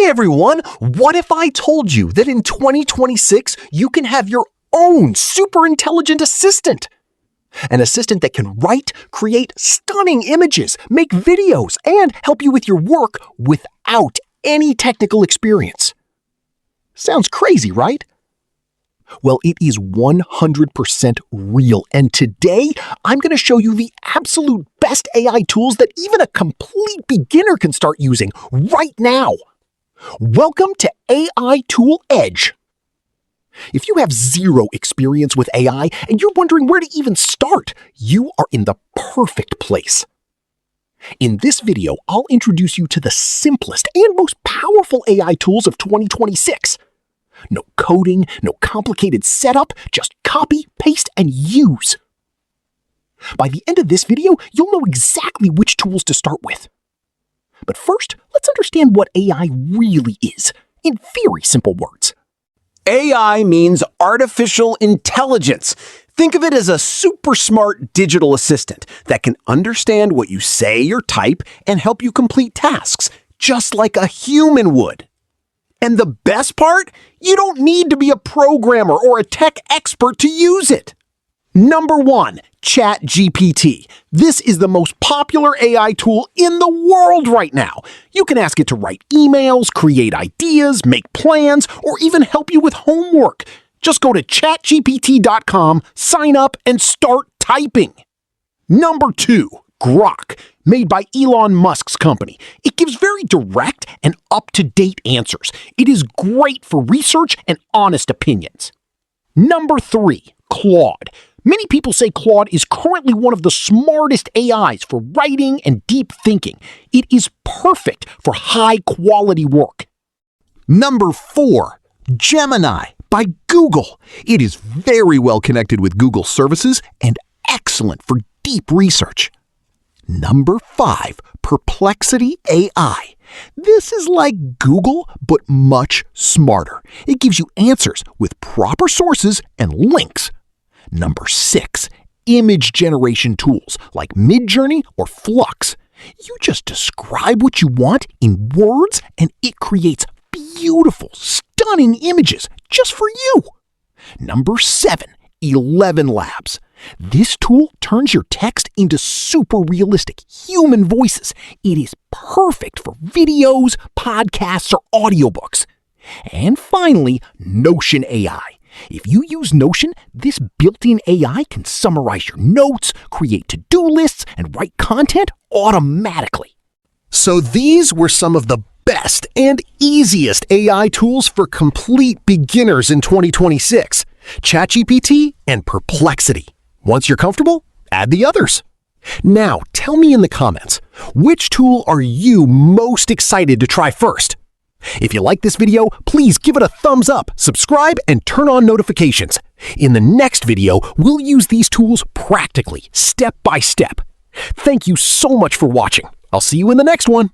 Hey everyone, what if I told you that in 2026 you can have your own super intelligent assistant? An assistant that can write, create stunning images, make videos, and help you with your work without any technical experience. Sounds crazy, right? Well, it is 100% real, and today I'm going to show you the absolute best AI tools that even a complete beginner can start using right now. Welcome to AI Tool Edge. If you have zero experience with AI and you're wondering where to even start, you are in the perfect place. In this video, I'll introduce you to the simplest and most powerful AI tools of 2026. No coding, no complicated setup, just copy, paste, and use. By the end of this video, you'll know exactly which tools to start with. But first, let's understand what AI really is, in very simple words. AI means artificial intelligence. Think of it as a super smart digital assistant that can understand what you say or type and help you complete tasks, just like a human would. And the best part? You don't need to be a programmer or a tech expert to use it. Number 1, ChatGPT. This is the most popular AI tool in the world right now. You can ask it to write emails, create ideas, make plans, or even help you with homework. Just go to chatgpt.com, sign up, and start typing. Number 2, Grok, made by Elon Musk's company. It gives very direct and up-to-date answers. It is great for research and honest opinions. Number 3, Claude. Many people say Claude is currently one of the smartest AIs for writing and deep thinking. It is perfect for high-quality work. Number 4, Gemini by Google. It is very well connected with Google services and excellent for deep research. Number 5, Perplexity AI. This is like Google, but much smarter. It gives you answers with proper sources and links. Number 6, image generation tools like Midjourney or Flux. You just describe what you want in words and it creates beautiful, stunning images just for you. Number 7, ElevenLabs. This tool turns your text into super realistic human voices. It is perfect for videos, podcasts, or audiobooks. And finally, Notion AI. If you use Notion, this built-in AI can summarize your notes, create to-do lists, and write content automatically. So these were some of the best and easiest AI tools for complete beginners in 2026. ChatGPT and Perplexity. Once you're comfortable, add the others. Now, tell me in the comments, which tool are you most excited to try first? If you like this video, please give it a thumbs up, subscribe, and turn on notifications. In the next video, we'll use these tools practically, step by step. Thank you so much for watching. I'll see you in the next one.